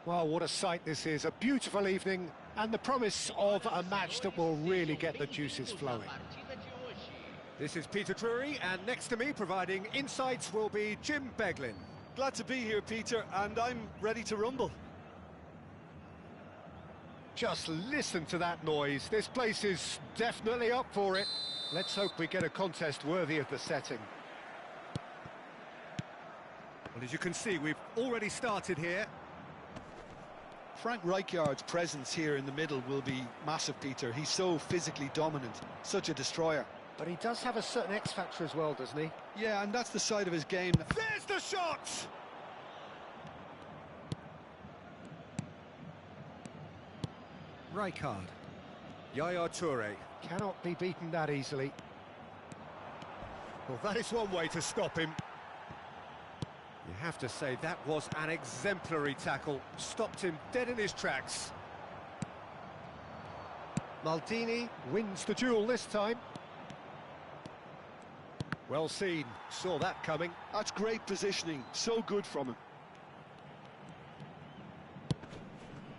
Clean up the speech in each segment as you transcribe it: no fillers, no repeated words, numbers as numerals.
Well, what a sight this is. A beautiful evening and the promise of a match that will really get the juices flowing. This is Peter Drury, and next to me providing insights will be Jim Beglin. Glad to be here, Peter, and I'm ready to rumble. Just listen to that noise. This place is definitely up for it. Let's hope we get a contest worthy of the setting. Well, as you can see, we've already started here. Frank Rijkaard's presence here in the middle will be massive, Peter. He's so physically dominant, such a destroyer. But he does have a certain X-factor as well, doesn't he? Yeah, and that's the side of his game. There's the shot! Rijkaard. Yaya Toure. Cannot be beaten that easily. Well, that is one way to stop him. You have to say that was an exemplary tackle. Stopped him dead in his tracks. Maldini wins the duel this time. Well seen, saw that coming. That's great positioning, so good from him.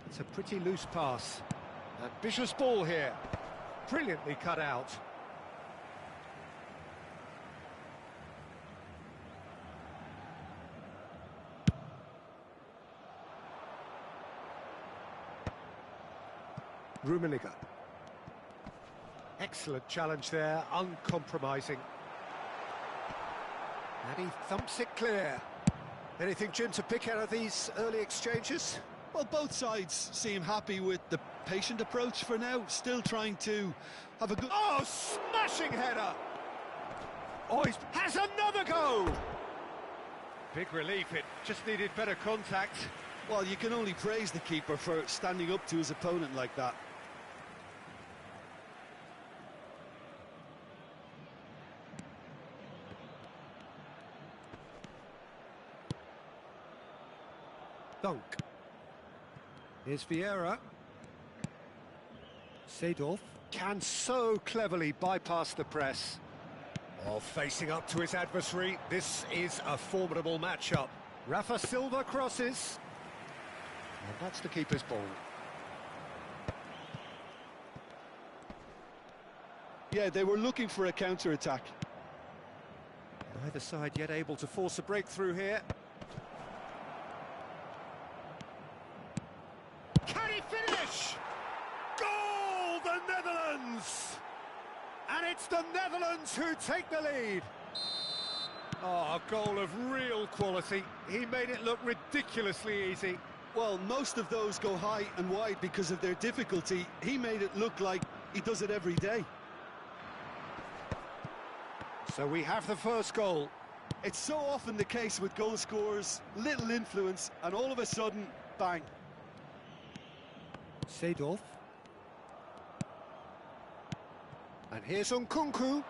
It's a pretty loose pass. Ambitious ball here. Brilliantly cut out. Rummenigge. Excellent challenge there, uncompromising. And he thumps it clear. Anything, Jim, to pick out of these early exchanges? Well, both sides seem happy with the patient approach for now, still trying to have a good... Oh, smashing header! Oh, he has another go! Big relief, it just needed better contact. Well, you can only praise the keeper for standing up to his opponent like that. Dunk. Here's Vieira. Seedorf can so cleverly bypass the press. Oh, facing up to his adversary, this is a formidable matchup. Rafa Silva crosses. And that's the keeper's ball. Yeah, they were looking for a counter-attack. Neither side yet able to force a breakthrough here. Can he finish? Goal, the Netherlands! And it's the Netherlands who take the lead. Oh, a goal of real quality. He made it look ridiculously easy. Well, most of those go high and wide because of their difficulty. He made it look like he does it every day. So we have the first goal. It's so often the case with goal scorers, little influence, and all of a sudden, bang. Seedorf. And here's Nkunku.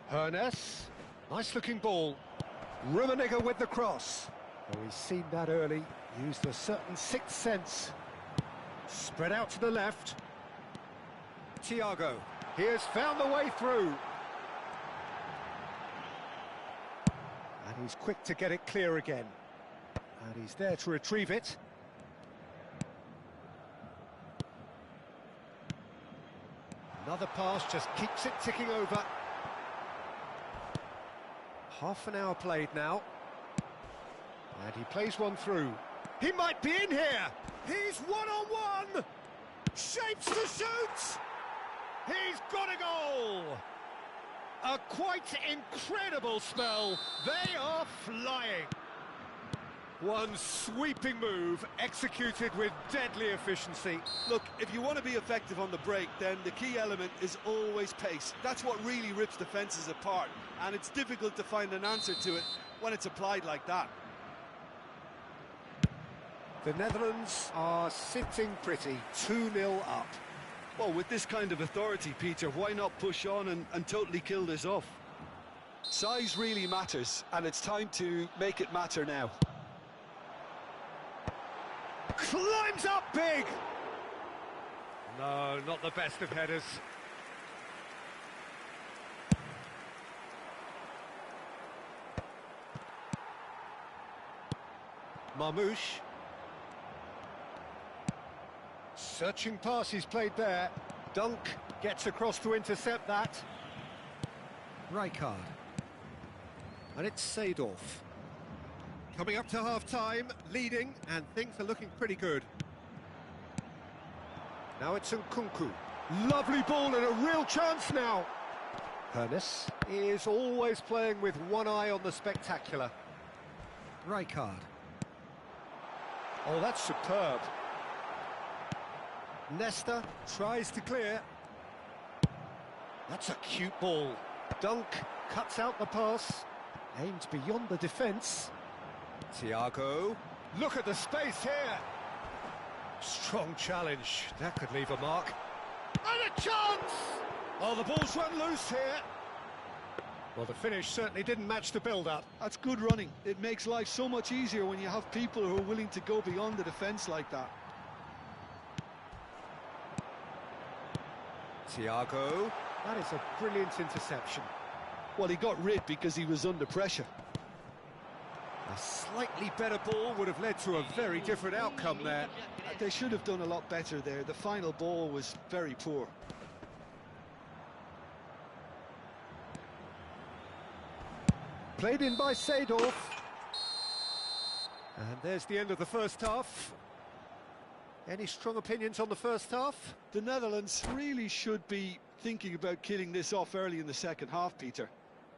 Hernes. Nice looking ball. Rummenigge with the cross. Oh, he's seen that early. Used a certain sixth sense. Spread out to the left. Thiago. He has found the way through. And he's quick to get it clear again. And he's there to retrieve it. Another pass just keeps it ticking over. Half an hour played now. And he plays one through. He might be in here! He's one-on-one! Shapes to shoot! He's got a goal! A quite incredible spell. They are flying. One sweeping move, executed with deadly efficiency. Look, if you want to be effective on the break, then the key element is always pace. That's what really rips defences apart, and it's difficult to find an answer to it when it's applied like that. The Netherlands are sitting pretty, 2-0 up. Well, with this kind of authority, Peter, why not push on and totally kill this off? Size really matters, and it's time to make it matter now. Climbs up big! No, not the best of headers. Marmouche. Searching pass he's played there. Dunk gets across to intercept that. Rijkaard. And it's Seedorf. Coming up to half-time, leading, and things are looking pretty good. Now it's Nkunku. Lovely ball and a real chance now. Pernis is always playing with one eye on the spectacular. Rijkaard. Oh, that's superb. Nesta tries to clear. That's a cute ball. Dunk cuts out the pass. Aimed beyond the defence. Thiago. Look at the space here. Strong challenge. That could leave a mark. And a chance! Oh, the ball's run loose here. Well, the finish certainly didn't match the build-up. That's good running. It makes life so much easier when you have people who are willing to go beyond the defence like that. Thiago. That is a brilliant interception. Well, he got rid because he was under pressure. A slightly better ball would have led to a very different outcome there. They should have done a lot better there. The final ball was very poor. Played in by Seedorf. And there's the end of the first half. Any strong opinions on the first half? The Netherlands really should be thinking about killing this off early in the second half, Peter.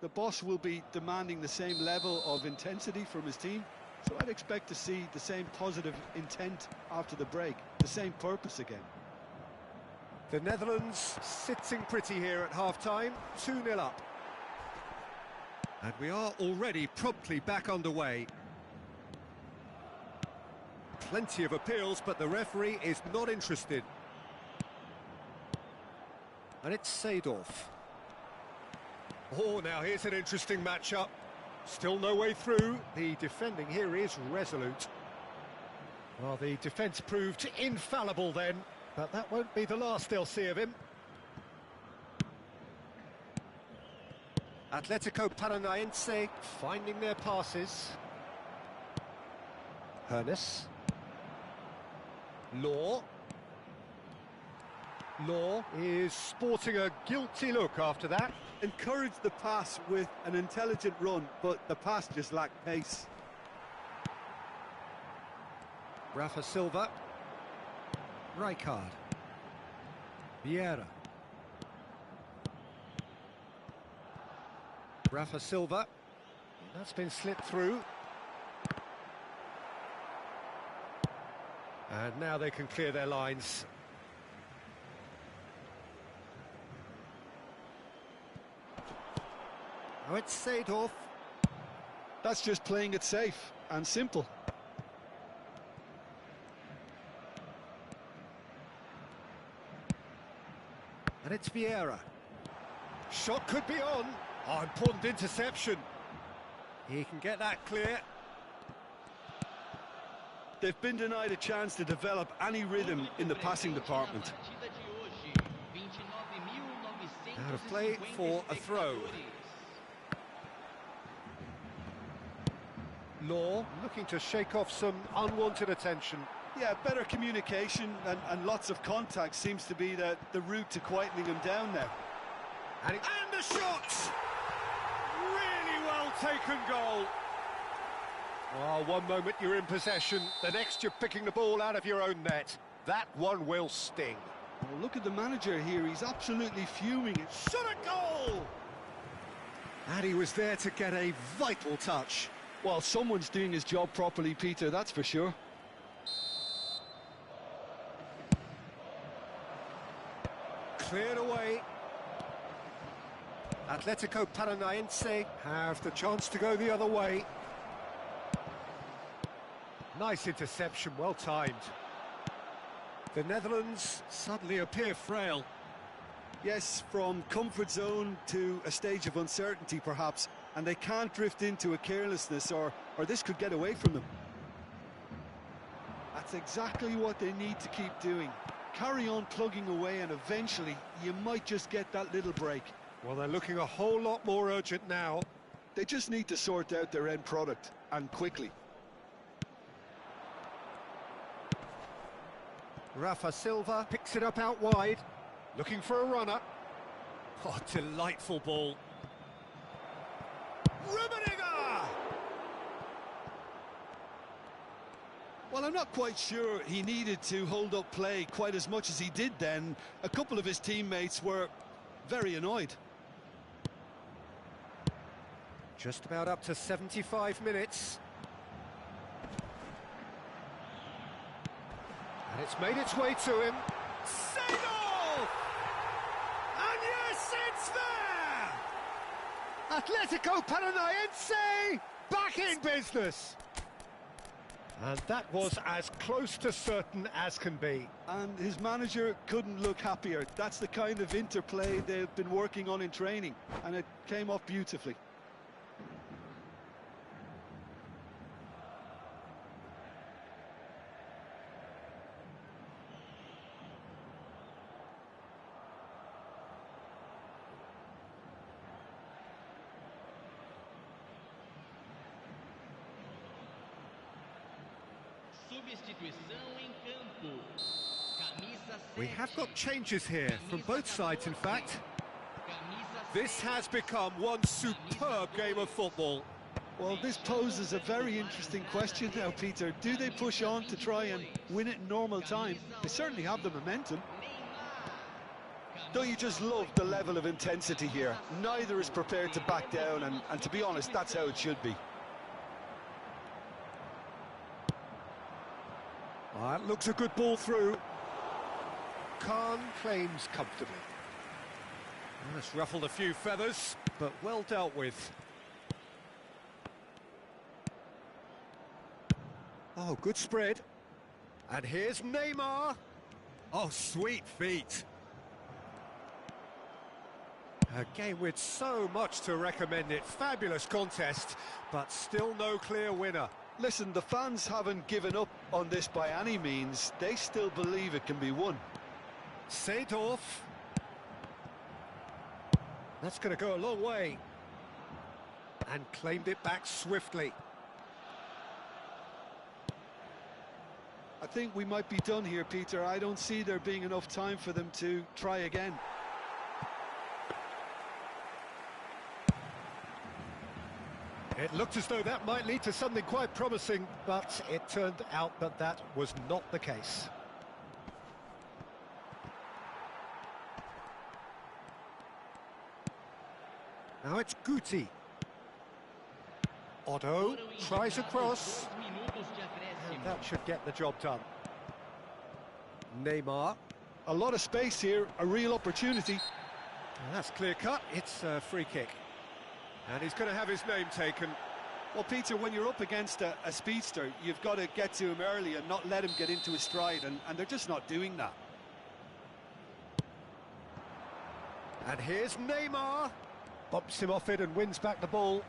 The boss will be demanding the same level of intensity from his team, so I'd expect to see the same positive intent after the break, the same purpose again. The Netherlands sitting pretty here at half-time, 2-0 up. And we are already promptly back underway. Plenty of appeals, but the referee is not interested. And it's Seedorf. Oh, now here's an interesting matchup. Still no way through. The defending here is resolute. Well, the defence proved infallible then, but that won't be the last they'll see of him. Atletico Paranaense finding their passes. Pernis. Law. Law is sporting a guilty look after that. Encouraged the pass with an intelligent run, but the pass just lacked pace. Rafa Silva. Rijkaard. Vieira. Rafa Silva. That's been slipped through. And now they can clear their lines. Oh, it's Seedorf. That's just playing it safe and simple. And it's Vieira. Shot could be on. Oh, important interception. He can get that clear. They've been denied a chance to develop any rhythm in the passing department. Out of play for a throw. Law looking to shake off some unwanted attention. Yeah, better communication and lots of contact seems to be the route to quietening him down now. And the shot! Really well taken goal. Oh, one moment you're in possession, the next you're picking the ball out of your own net. That one will sting. Well, look at the manager here, he's absolutely fuming. Shot a goal! And he was there to get a vital touch. Well, someone's doing his job properly, Peter, that's for sure. Cleared away. Atletico Paranaense have the chance to go the other way. Nice interception, well timed. The Netherlands suddenly appear frail. Yes, from comfort zone to a stage of uncertainty perhaps, and they can't drift into a carelessness or this could get away from them. That's exactly what they need to keep doing. carry on plugging away, and eventually you might just get that little break. Well, they're looking a whole lot more urgent now. They just need to sort out their end product, and quickly. Rafa Silva picks it up out wide, looking for a runner. Oh, delightful ball. Rummenigge! Well, I'm not quite sure he needed to hold up play quite as much as he did then. A couple of his teammates were very annoyed. Just about up to 75 minutes. And it's made its way to him. Seedorf! And yes, it's there! Atletico Paranaense back in business. And that was as close to certain as can be. And his manager couldn't look happier. That's the kind of interplay they've been working on in training, and it came off beautifully. We have got changes here from both sides, in fact. This has become one superb game of football. Well, this poses a very interesting question now, Peter. Do they push on to try and win it in normal time? They certainly have the momentum. Don't you just love the level of intensity here? Neither is prepared to back down, and to be honest, that's how it should be. That looks a good ball through. Khan claims comfortably. That's ruffled a few feathers, but well dealt with. Oh, good spread. And here's Neymar. Oh, sweet feet. A game with so much to recommend it. Fabulous contest, but still no clear winner. Listen, the fans haven't given up on this by any means. They still believe it can be won. Seedorf. That's going to go a long way. And claimed it back swiftly. I think we might be done here, Peter. I don't see there being enough time for them to try again. It looked as though that might lead to something quite promising, but it turned out that that was not the case. Now it's Guti. Otto tries a cross, and that should get the job done. Neymar. A lot of space here, a real opportunity. And that's clear cut, it's a free kick. And he's going to have his name taken. Well, Peter, when you're up against a speedster, you've got to get to him early and not let him get into his stride, and they're just not doing that. And here's Neymar. Bumps him off it and wins back the ball.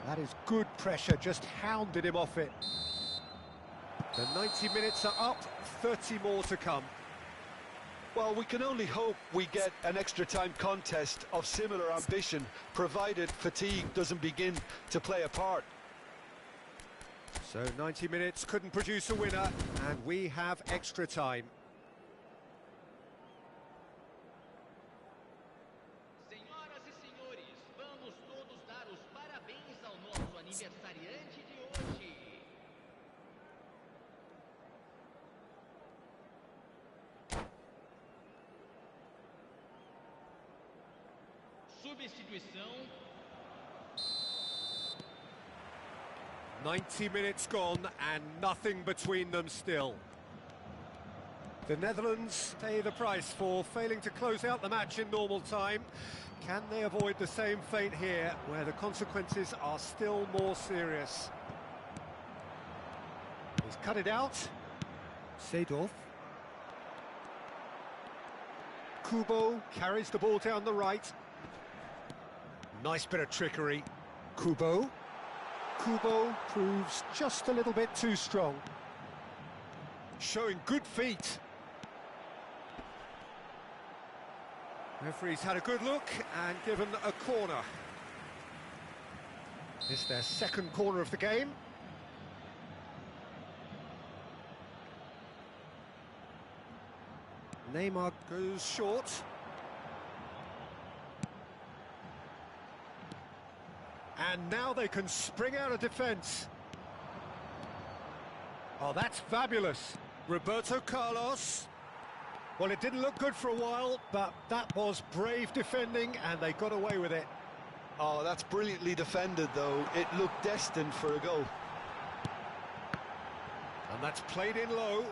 That is good pressure, just hounded him off it. The 90 minutes are up, 30 more to come. Well, we can only hope we get an extra time contest of similar ambition, provided fatigue doesn't begin to play a part. So 90 minutes couldn't produce a winner, and we have extra time. Senhoras e senhores, vamos todos dar os parabéns ao nosso aniversariante de hoje. Substituição. 90 minutes gone and nothing between them still. The Netherlands pay the price for failing to close out the match in normal time. Can they avoid the same fate here, where the consequences are still more serious? He's cut it out. Seedorf. Kubo carries the ball down the right. Nice bit of trickery. Kubo. Kubo proves just a little bit too strong. Showing good feet. Referee's had a good look and given a corner. This their second corner of the game. Neymar goes short. And now they can spring out of defence. Oh, that's fabulous. Roberto Carlos. Well, it didn't look good for a while, but that was brave defending, and they got away with it. Oh, that's brilliantly defended, though. It looked destined for a goal. And that's played in low.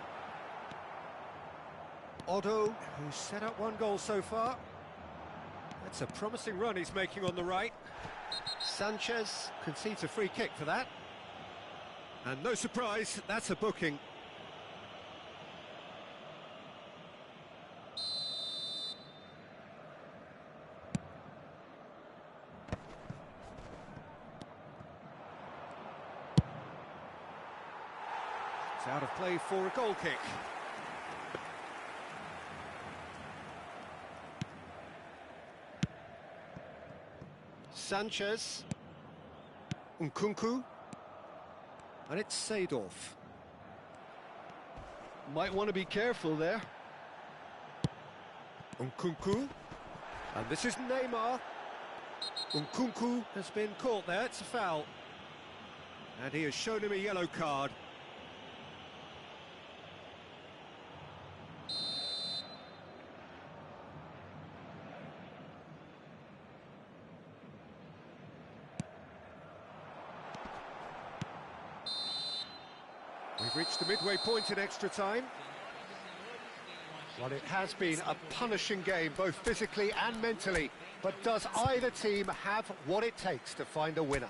Otto, who's set up one goal so far. That's a promising run he's making on the right. Sanchez concedes a free kick for that. And no surprise, that's a booking. It's out of play for a goal kick. Sanchez, Nkunku, and it's Seedorf. Might want to be careful there. Nkunku, and this is Neymar. Nkunku has been caught there, it's a foul. And he has shown him a yellow card. We've reached the midway point in extra time. Well, it has been a punishing game, both physically and mentally. But does either team have what it takes to find a winner?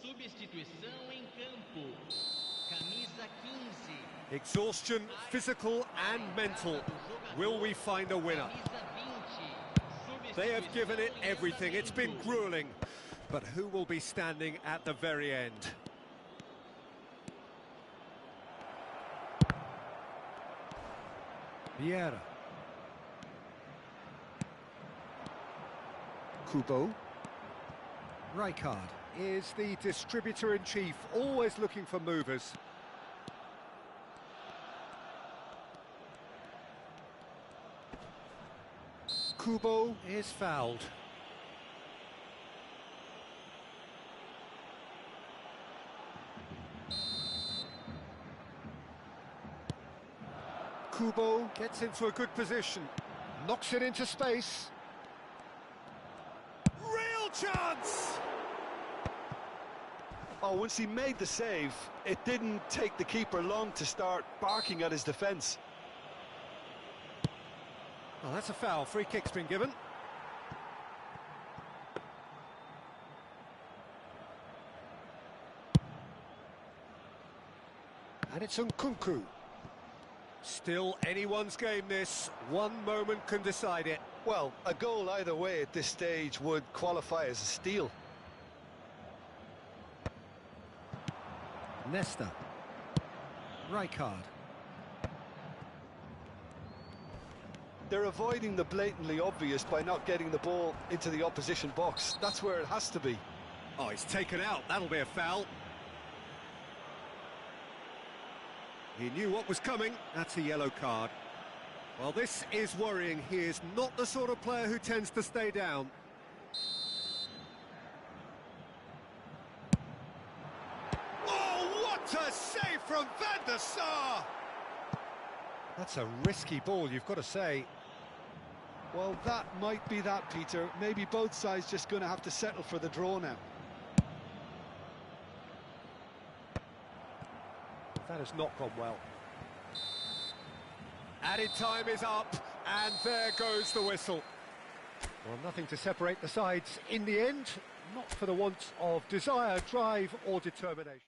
Substituição em campo. Camisa 15. Exhaustion, physical and mental. Will we find a winner? They have given it everything. It's been grueling. But who will be standing at the very end? Vieira. Kubo. Rijkaard is the distributor-in-chief, always looking for movers. Kubo is fouled. Kubo gets into a good position, knocks it into space. Real chance! Oh, once he made the save, it didn't take the keeper long to start barking at his defence. Well, that's a foul. Free kick's been given. And it's Nkunku. Still anyone's game, this. One moment can decide it. Well, a goal either way at this stage would qualify as a steal. Nesta. Rijkaard. They're avoiding the blatantly obvious by not getting the ball into the opposition box. That's where it has to be. Oh, he's taken out. That'll be a foul. He knew what was coming. That's a yellow card. Well, this is worrying. He is not the sort of player who tends to stay down. Oh, what a save from Van der Sar! That's a risky ball, you've got to say. Well, that might be that, Peter. Maybe both sides just going to have to settle for the draw now. That has not gone well. Added time is up, and there goes the whistle. Well, nothing to separate the sides in the end, not for the want of desire, drive or determination.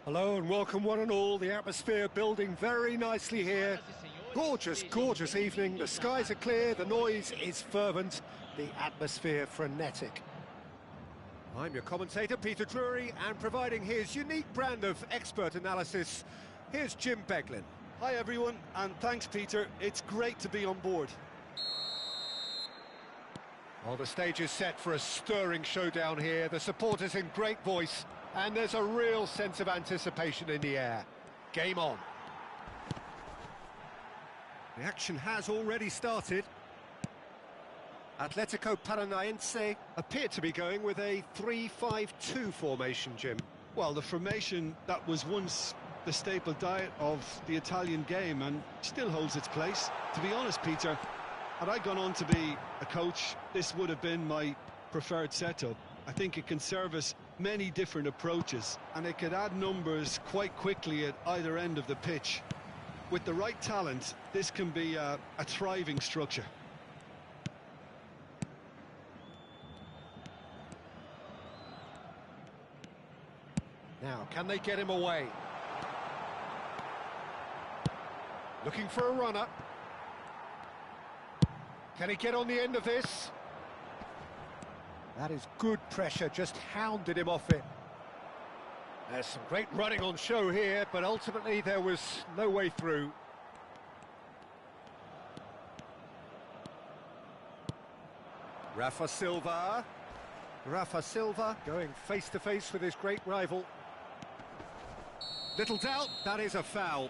Hello and welcome one and all. The atmosphere building very nicely here. Gorgeous, gorgeous evening. The skies are clear, the noise is fervent, the atmosphere frenetic. I'm your commentator, Peter Drury, and providing his unique brand of expert analysis, here's Jim Beglin. Hi everyone, and thanks Peter. It's great to be on board. Well, the stage is set for a stirring showdown here. The supporters in great voice, and there's a real sense of anticipation in the air. Game on. The action has already started. Atletico Paranaense appear to be going with a 3-5-2 formation, Jim. Well, the formation that was once the staple diet of the Italian game and still holds its place. To be honest, Peter, had I gone on to be a coach, this would have been my preferred setup. I think it can service many different approaches, and it could add numbers quite quickly at either end of the pitch. With the right talent, this can be a thriving structure. Now, can they get him away? Looking for a runner. Can he get on the end of this? That is good pressure, just hounded him off it. There's some great running on show here, but ultimately there was no way through. Rafa Silva going face-to-face with his great rival. Little doubt, that is a foul.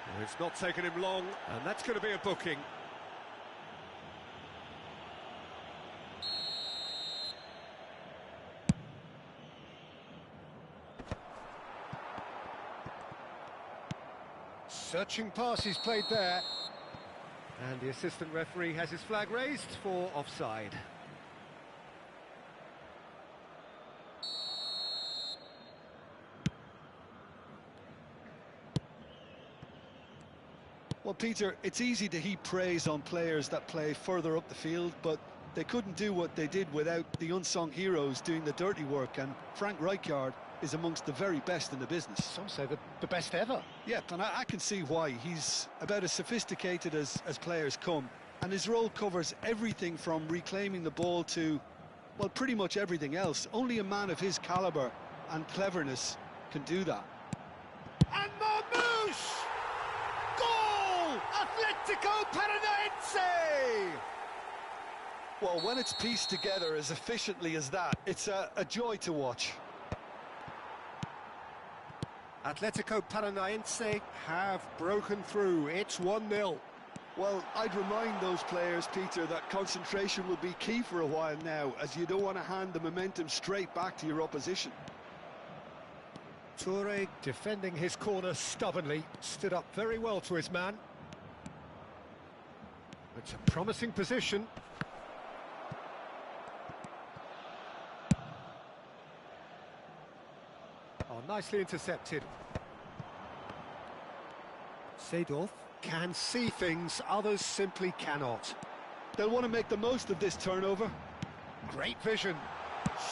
Well, it's not taken him long, and that's going to be a booking. Searching pass he's played there. And the assistant referee has his flag raised for offside. Well, Peter, it's easy to heap praise on players that play further up the field, but they couldn't do what they did without the unsung heroes doing the dirty work, and Frank Rijkaard is amongst the very best in the business. Some say the best ever. Yeah, and I can see why. He's about as sophisticated as players come, and his role covers everything from reclaiming the ball to, well, pretty much everything else. Only a man of his calibre and cleverness can do that. And Marmouche! Goal! Atletico Paranaense! Well, when it's pieced together as efficiently as that, it's a joy to watch. Atletico Paranaense have broken through. It's 1-0. Well, I'd remind those players, Peter, that concentration will be key for a while now, as you don't want to hand the momentum straight back to your opposition. Toure defending his corner stubbornly, stood up very well to his man. It's a promising position. Oh, nicely intercepted. Seedorf can see things others simply cannot. They'll want to make the most of this turnover. Great vision.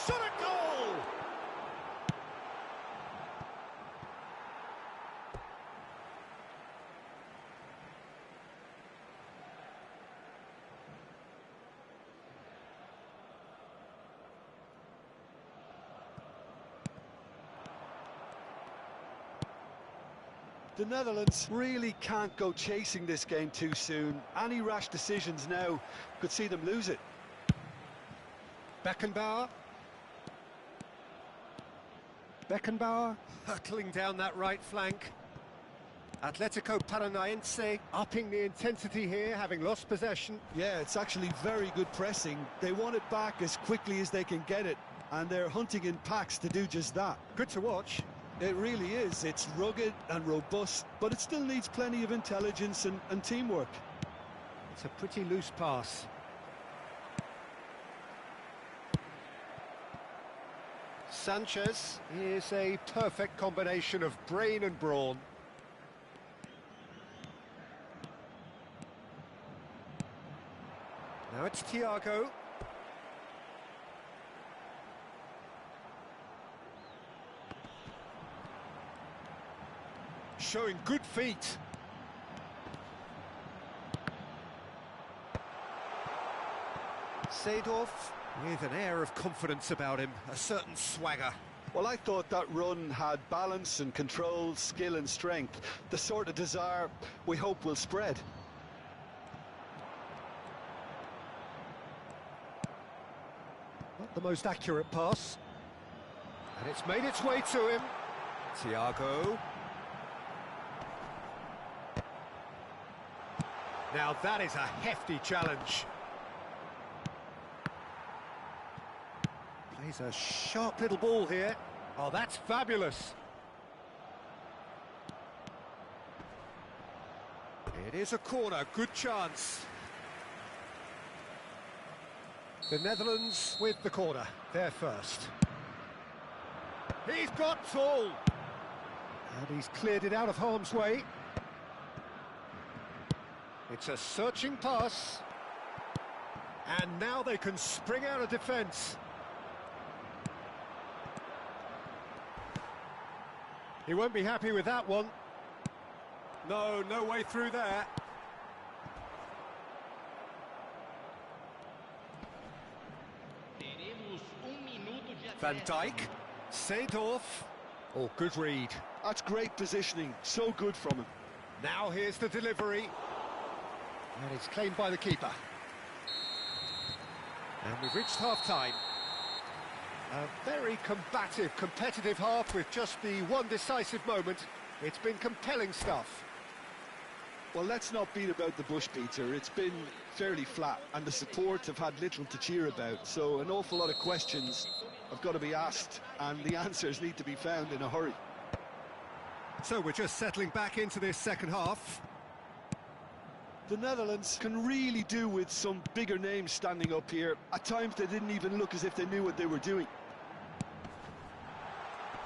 Shot a goal! The Netherlands really can't go chasing this game too soon. Any rash decisions now could see them lose it. Beckenbauer hurtling down that right flank. Atletico Paranaense upping the intensity here, having lost possession. Yeah, it's actually very good pressing. They want it back as quickly as they can get it, and they're hunting in packs to do just that. Good to watch. It really is. It's rugged and robust, but it still needs plenty of intelligence and teamwork. It's a pretty loose pass. Sanchez is a perfect combination of brain and brawn. Now it's Thiago. showing good feet. Seedorf with an air of confidence about him, a certain swagger. Well, I thought that run had balance and control, skill and strength, the sort of desire we hope will spread. Not the most accurate pass. And it's made its way to him. Thiago. Now that is a hefty challenge. Plays a sharp little ball here. Oh, that's fabulous. It is a corner, good chance. The Netherlands with the corner, they're first. He's got full. And he's cleared it out of harm's way. It's a searching pass. And now they can spring out of defence. He won't be happy with that one. No, no way through there. Van Dijk, Seedorf. Oh, good read. That's great positioning, so good from him. Now here's the delivery. And it's claimed by the keeper. And we've reached half-time. A very combative, competitive half with just the one decisive moment. It's been compelling stuff. Well, let's not beat about the bush, Peter. It's been fairly flat, and the support have had little to cheer about. So an awful lot of questions have got to be asked, and the answers need to be found in a hurry. So we're just settling back into this second half. The Netherlands can really do with some bigger names standing up here. At times they didn't even look as if they knew what they were doing.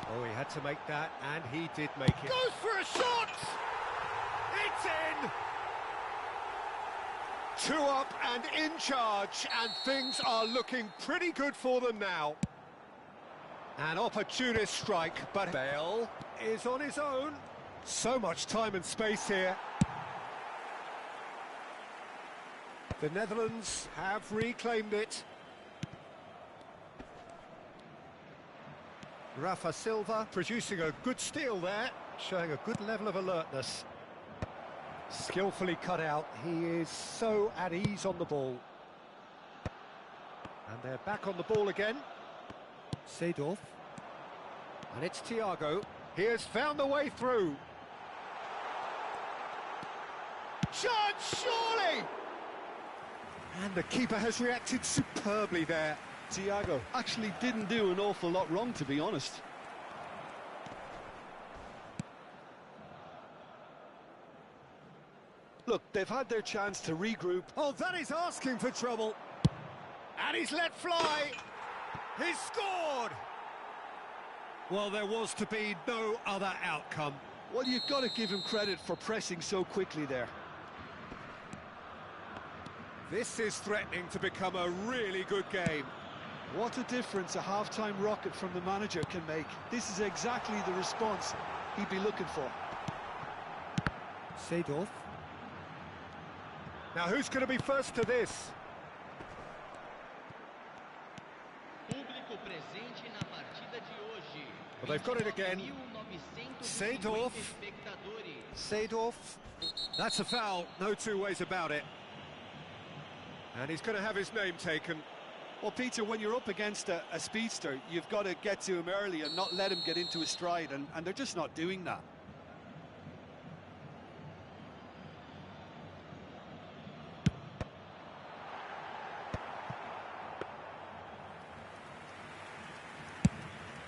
Oh, he had to make that, and he did make it. Goes for a shot! It's in! 2 up and in charge, and things are looking pretty good for them now. An opportunist strike, but Bale is on his own. So much time and space here. The Netherlands have reclaimed it. Rafa Silva producing a good steal there, showing a good level of alertness. Skillfully cut out, he is so at ease on the ball. And they're back on the ball again. Seedorf. And it's Thiago. He has found the way through. Chance, surely! And the keeper has reacted superbly there. Thiago actually didn't do an awful lot wrong, to be honest. Look, they've had their chance to regroup. Oh, that is asking for trouble. And he's let fly. He's scored. Well, there was to be no other outcome. Well, you've got to give him credit for pressing so quickly there. This is threatening to become a really good game. What a difference a half-time rocket from the manager can make. This is exactly the response he'd be looking for. Seedorf. Now, who's going to be first to this? Well, they've got it again. Seedorf. Seedorf. That's a foul, no two ways about it. And he's going to have his name taken. Well, Peter, when you're up against a speedster, you've got to get to him early and not let him get into his stride, and they're just not doing that.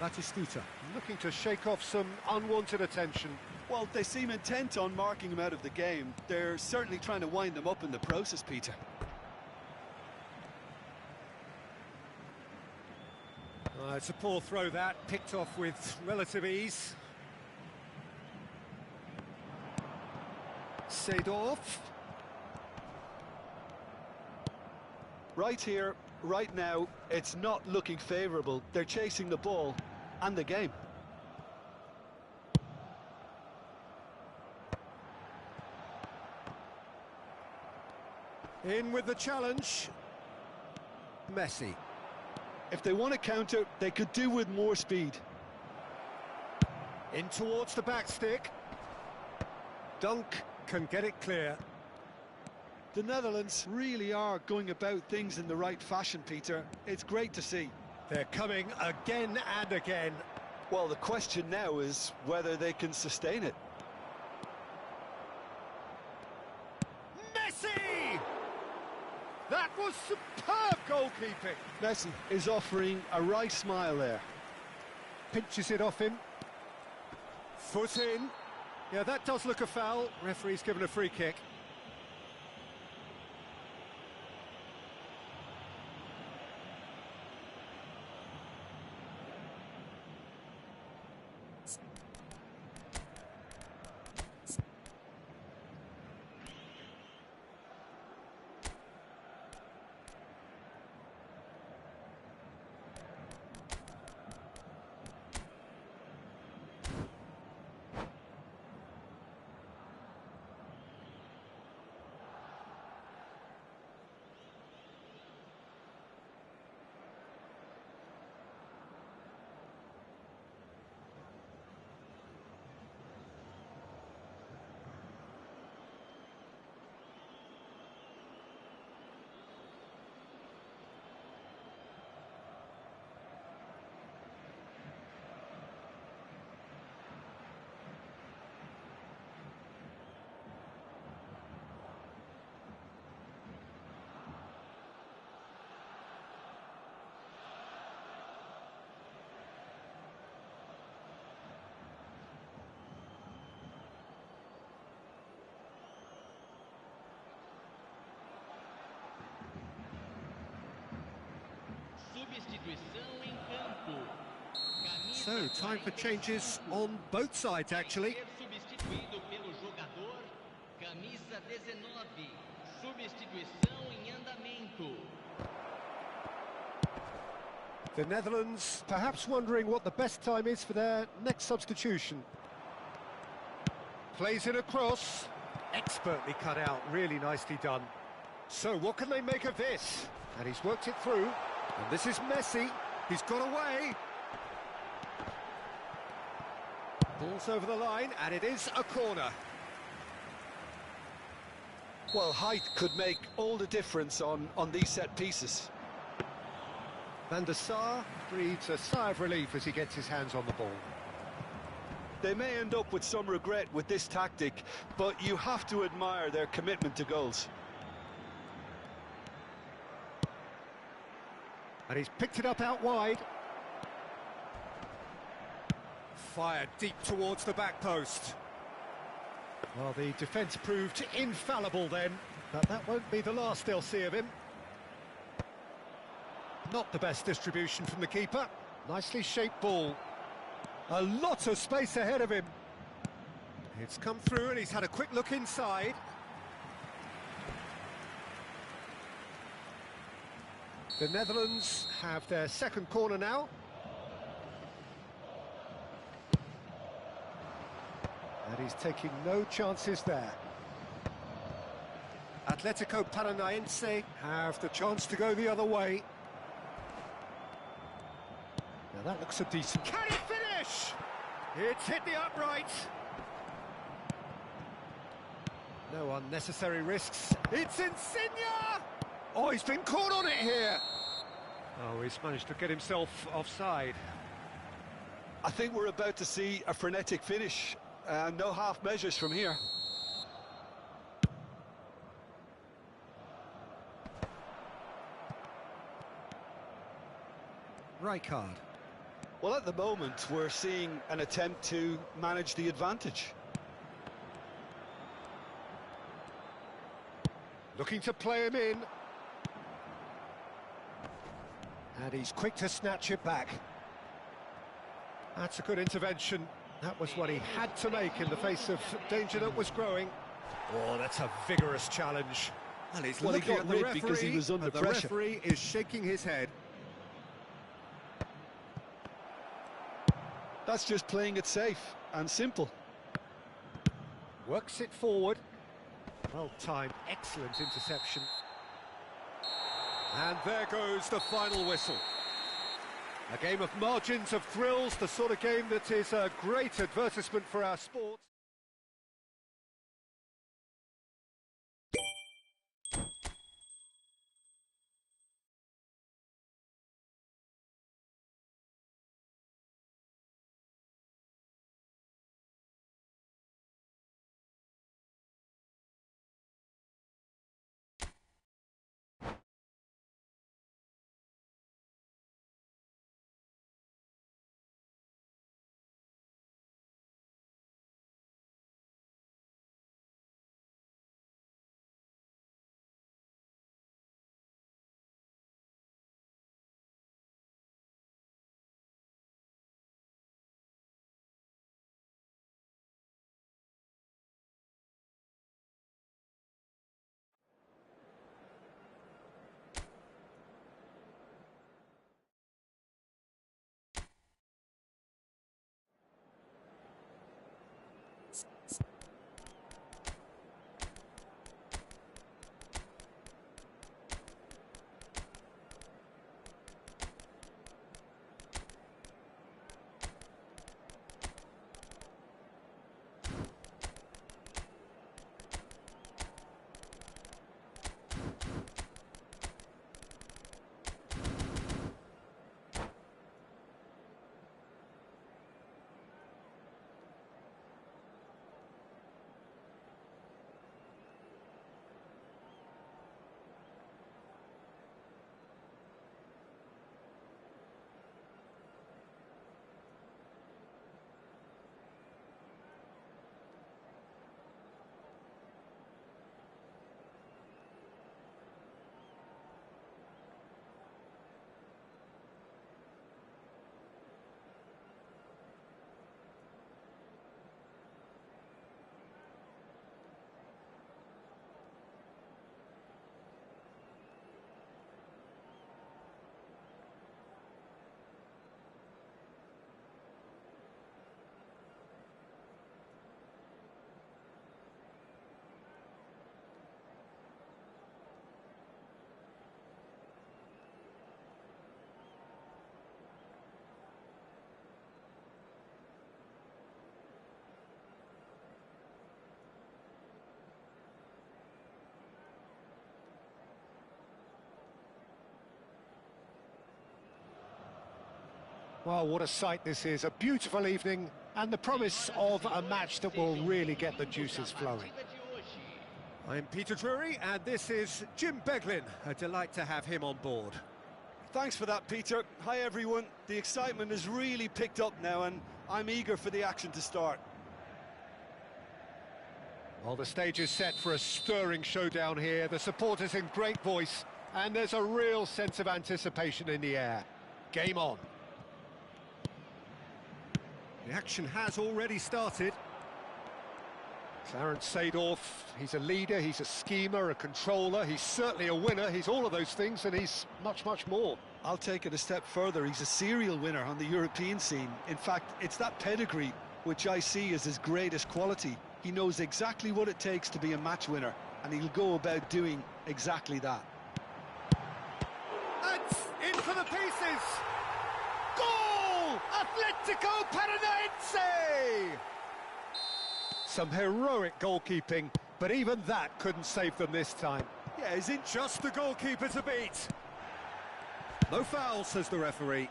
Batistuta looking to shake off some unwanted attention. Well, they seem intent on marking him out of the game. They're certainly trying to wind him up in the process, Peter. It's a poor throw that, picked off with relative ease. Seedorf. Right here, right now, it's not looking favourable. They're chasing the ball and the game. In with the challenge. Messi. If they want to counter, they could do with more speed. In towards the back stick. Dunk can get it clear. The Netherlands really are going about things in the right fashion, Peter. It's great to see. They're coming again and again. Well, the question now is whether they can sustain it. Messi! That was superb goalkeeping. Messi is offering a right smile there. Pinches it off him. Foot in. Yeah, that does look a foul. Referee's given a free kick. Substituição em campo. So, time for changes on both sides, actually. Substituído pelo jogador, camisa 19. Substituição em andamento. The Netherlands perhaps wondering what the best time is for their next substitution. Plays it across. Expertly cut out, really nicely done. So, what can they make of this? And he's worked it through. And this is Messi. He's got away. Ball's over the line, and it is a corner. Well, height could make all the difference on these set pieces. Van der Sar breathes a sigh of relief as he gets his hands on the ball. They may end up with some regret with this tactic, but you have to admire their commitment to goals. And he's picked it up out wide. Fired deep towards the back post. Well, the defence proved infallible then, but that won't be the last they'll see of him. Not the best distribution from the keeper. Nicely shaped ball. A lot of space ahead of him. It's come through and he's had a quick look inside. The Netherlands have their second corner now. And he's taking no chances there. Atletico Paranaense have the chance to go the other way. Now that looks a decent... Can it finish? It's hit the upright. No unnecessary risks. It's Insigne! Oh, he's been caught on it here. Oh, he's managed to get himself offside. I think we're about to see a frenetic finish. No half measures from here. Rijkaard. Well, at the moment, we're seeing an attempt to manage the advantage. Looking to play him in. And he's quick to snatch it back. That's a good intervention. That was what he had to make in the face of danger that was growing. Oh, that's a vigorous challenge. And he's looking at the referee because he was under pressure. The referee is shaking his head. That's just playing it safe and simple. Works it forward. Well timed, excellent interception. And there goes the final whistle. A game of margins of thrills, the sort of game that is a great advertisement for our sport. Well, what a sight this is, a beautiful evening and the promise of a match that will really get the juices flowing. I'm Peter Drury and this is Jim Beglin. A delight to have him on board. Thanks for that, Peter. Hi, everyone. The excitement has really picked up now and I'm eager for the action to start. Well, the stage is set for a stirring showdown here. The supporters in great voice and there's a real sense of anticipation in the air. Game on. The action has already started. Clarence Seedorf, he's a leader, he's a schemer, a controller, he's certainly a winner, he's all of those things and he's much, much more. I'll take it a step further, he's a serial winner on the European scene. In fact, it's that pedigree which I see as his greatest quality. He knows exactly what it takes to be a match winner and he'll go about doing exactly that. And in for the pieces! Goal! Atletico Paranaense! Some heroic goalkeeping, but even that couldn't save them this time. Yeah, is it just the goalkeeper to beat? No foul, says the referee.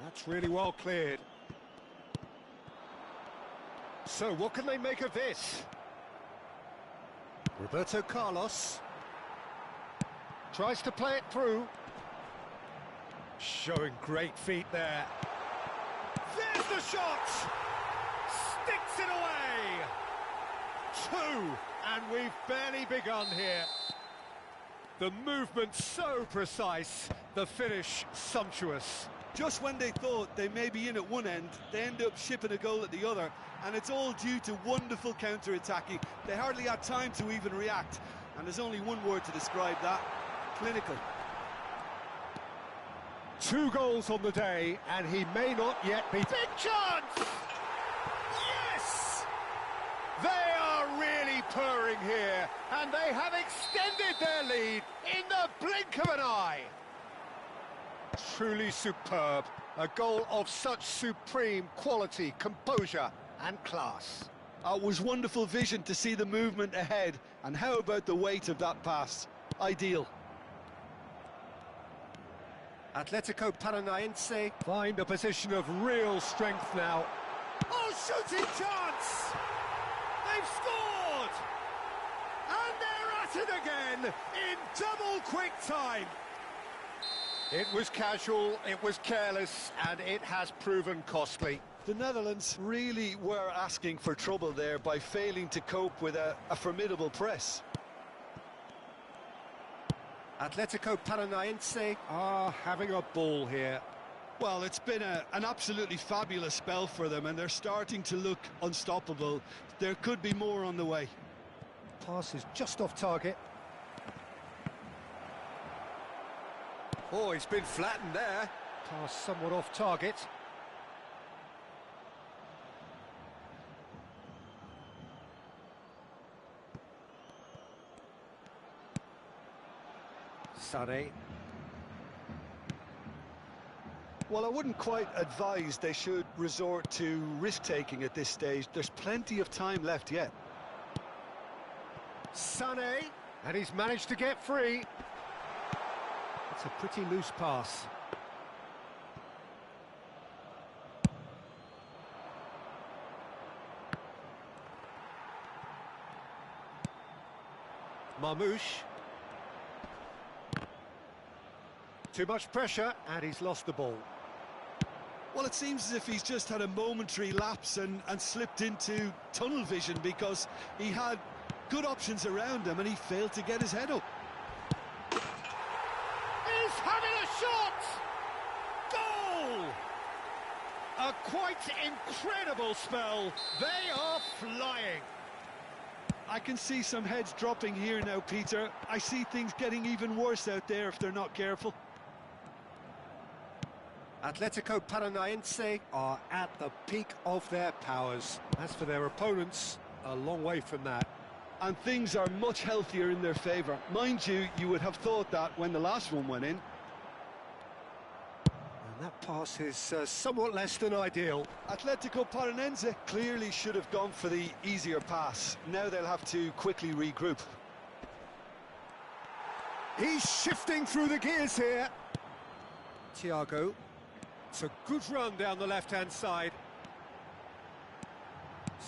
That's really well cleared. So what can they make of this? Roberto Carlos tries to play it through. Showing great feet there. There's the shot! Sticks it away! 2, and we've barely begun here. The movement so precise, the finish sumptuous. Just when they thought they may be in at one end, they end up shipping a goal at the other, and it's all due to wonderful counter-attacking. They hardly had time to even react, and there's only one word to describe that: clinical. 2 goals on the day, and he may not yet be... Big chance! Yes! They are really purring here, and they have extended their lead in the blink of an eye. Truly superb. A goal of such supreme quality, composure and class. It was wonderful vision to see the movement ahead, and how about the weight of that pass? Ideal. Atletico Paranaense find a position of real strength now. Oh, shooting chance! They've scored! And they're at it again in double quick time. It was casual, it was careless, and it has proven costly. The Netherlands really were asking for trouble there by failing to cope with a formidable press. Atletico Paranaense are having a ball here. Well, it's been an absolutely fabulous spell for them, and they're starting to look unstoppable. There could be more on the way. Pass is just off target. Oh, he's been flattened there. Pass somewhat off target. Sané. Well, I wouldn't quite advise they should resort to risk-taking at this stage. There's plenty of time left yet. Sané, and he's managed to get free. It's a pretty loose pass. Marmouche. Too much pressure, and he's lost the ball. Well, it seems as if he's just had a momentary lapse and slipped into tunnel vision, because he had good options around him and he failed to get his head up. He's having a shot! Goal! A quite incredible spell. They are flying. I can see some heads dropping here now, Peter. I see things getting even worse out there if they're not careful. Atletico Paranaense are at the peak of their powers. As for their opponents, a long way from that. And things are much healthier in their favour. Mind you, you would have thought that when the last one went in. And that pass is somewhat less than ideal. Atletico Paranaense clearly should have gone for the easier pass. Now they'll have to quickly regroup. He's shifting through the gears here. Thiago. It's a good run down the left-hand side.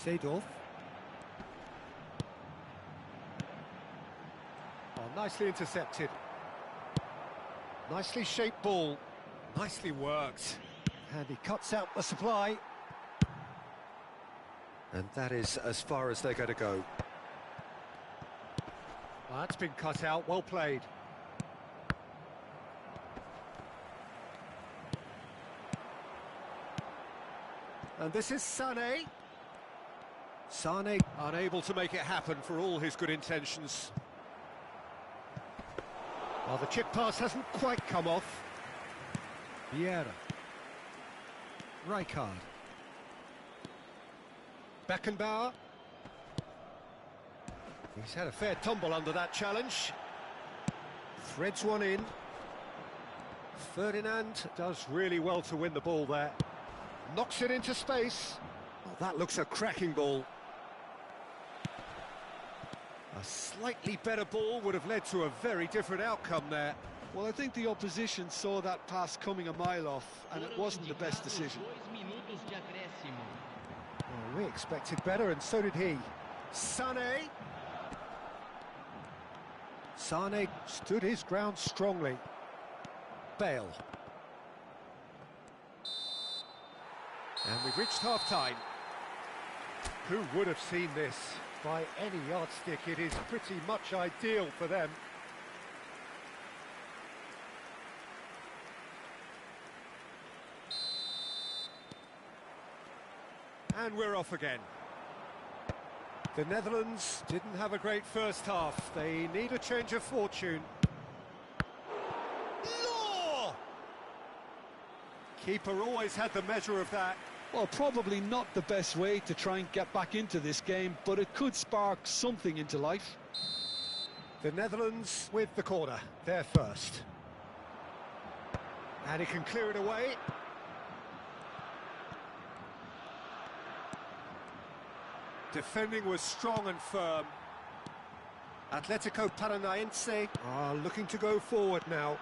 Seedorf. Oh, nicely intercepted. Nicely shaped ball. Nicely worked. And he cuts out the supply. And that is as far as they're going to go. Well, that's been cut out. Well played. And this is Sané. Sané unable to make it happen for all his good intentions. Well, the chip pass hasn't quite come off. Vieira. Rijkaard. Beckenbauer. He's had a fair tumble under that challenge. Threads one in. Ferdinand does really well to win the ball there. Knocks it into space. Oh, that looks a cracking ball. A slightly better ball would have led to a very different outcome there. Well, I think the opposition saw that pass coming a mile off, and it wasn't the best decision. Well, we expected better, and so did he. Sané. Sané stood his ground strongly. Bale. And we've reached half-time. Who would have seen this? By any yardstick, it is pretty much ideal for them. And we're off again. The Netherlands didn't have a great first half. They need a change of fortune. Law! Keeper always had the measure of that. Well, probably not the best way to try and get back into this game, but it could spark something into life. The Netherlands with the corner, they're first. And he can clear it away. Defending was strong and firm. Atletico Paranaense are looking to go forward now.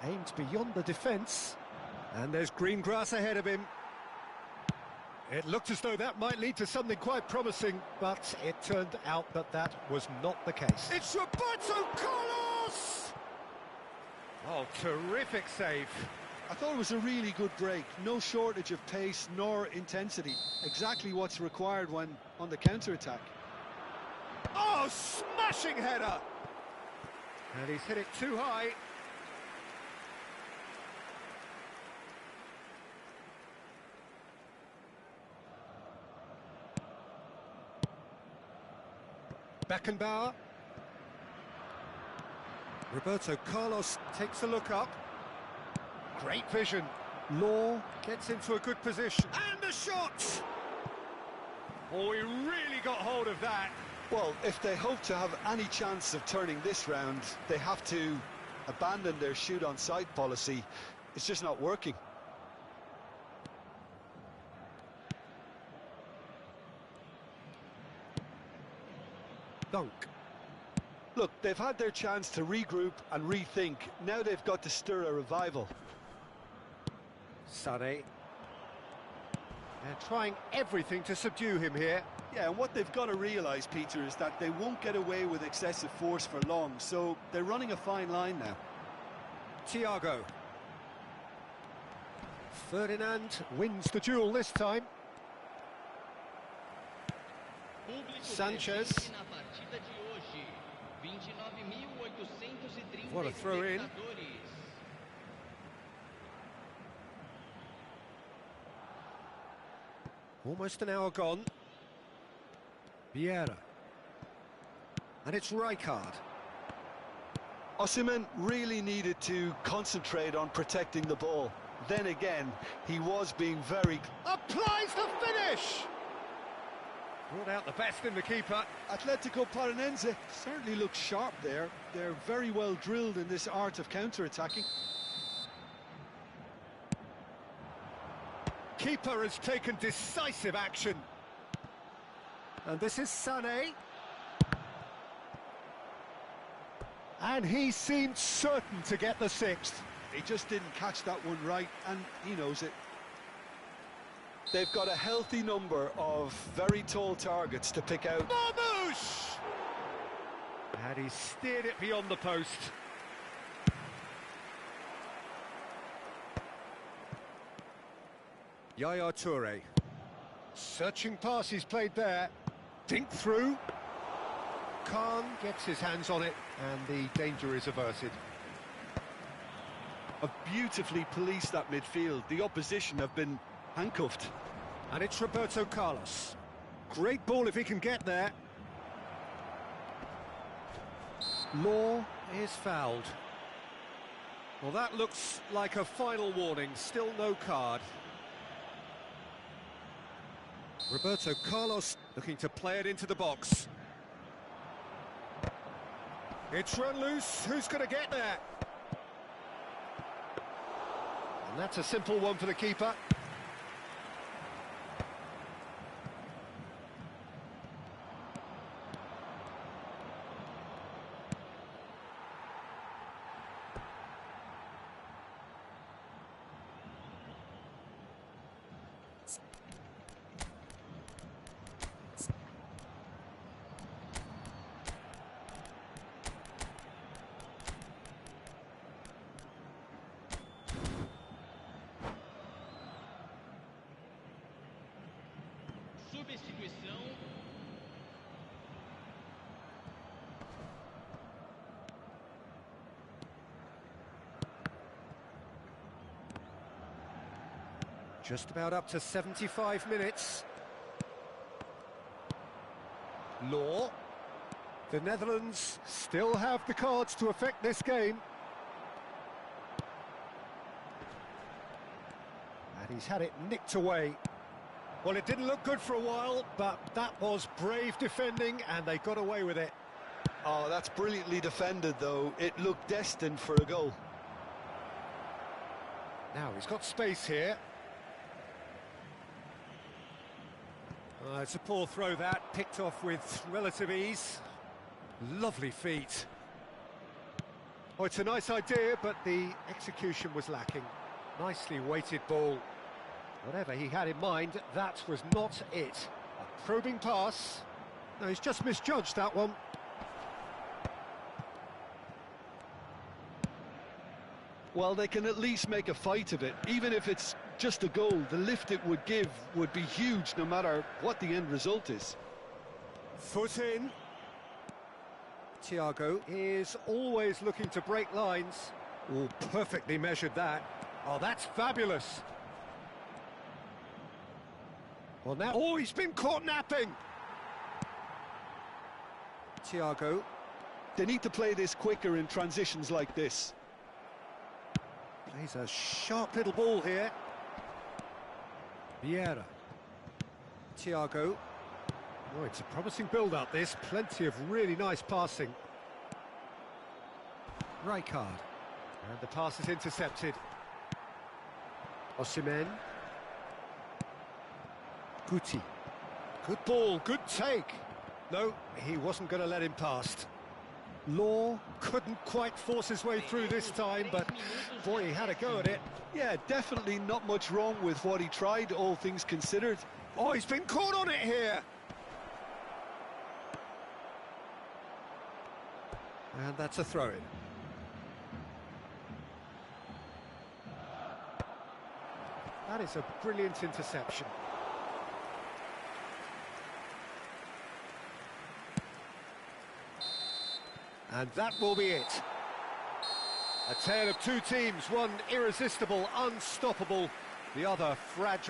Aimed beyond the defence. And there's green grass ahead of him. It looked as though that might lead to something quite promising, but it turned out that that was not the case. It's Roberto Carlos! Oh, terrific save. I thought it was a really good break. No shortage of pace nor intensity. Exactly what's required when on the counter-attack. Oh, smashing header! And he's hit it too high. Beckenbauer. Roberto Carlos takes a look up. Great vision. Law gets into a good position. And the shot! Oh, he really got hold of that. Well, if they hope to have any chance of turning this round, they have to abandon their shoot-on-sight policy. It's just not working. Dunk. Look, they've had their chance to regroup and rethink. Now they've got to stir a revival. Sané. They're trying everything to subdue him here. Yeah, and what they've got to realise, Peter, is that they won't get away with excessive force for long, so they're running a fine line now. Thiago. Ferdinand wins the duel this time. Sanchez. What a throw in. Almost an hour gone. Vieira. And it's Rijkaard. Osimhen really needed to concentrate on protecting the ball. Then again, he was being very... Applies the finish! Brought out the best in the keeper. Atletico Paranaense certainly looks sharp there. They're very well drilled in this art of counter-attacking. Keeper has taken decisive action. And this is Sané. And he seemed certain to get the sixth. He just didn't catch that one right, and he knows it. They've got a healthy number of very tall targets to pick out. Marmouche! And he steered it beyond the post. Yaya Toure. Searching pass he's played there. Dink through. Khan gets his hands on it, and the danger is averted. Have beautifully policed that midfield. The opposition have been handcuffed. And it's Roberto Carlos. Great ball if he can get there. Law is fouled. Well, that looks like a final warning. Still no card. Roberto Carlos looking to play it into the box. It's run loose. Who's going to get there? And that's a simple one for the keeper. Substituição. Just about up to 75 minutes. Law. The Netherlands still have the cards to affect this game. And he's had it nicked away. Well, it didn't look good for a while, but that was brave defending, and they got away with it. Oh, that's brilliantly defended, though. It looked destined for a goal. Now he's got space here. It's a poor throw that, picked off with relative ease. Lovely feet. Oh, it's a nice idea, but the execution was lacking. Nicely weighted ball. Whatever he had in mind, that was not it. A probing pass. No, he's just misjudged that one. Well, they can at least make a fight of it. Even if it's just a goal, the lift it would give would be huge no matter what the end result is. Foot in. Thiago is always looking to break lines. Oh, perfectly measured that. Oh, that's fabulous. Well, now... Oh, he's been caught napping! Thiago. They need to play this quicker in transitions like this. Plays a sharp little ball here. Vieira. Thiago. Oh, it's a promising build-up, this. Plenty of really nice passing. Rijkaard. And the pass is intercepted. Osimhen. Guti. Good ball, good take. No, he wasn't going to let him past. Law couldn't quite force his way through this time, but boy, he had a go at it. Yeah, definitely not much wrong with what he tried, all things considered. Oh, he's been caught on it here. And that's a throw-in. That is a brilliant interception. And that will be it. A tale of two teams, one irresistible, unstoppable, the other fragile.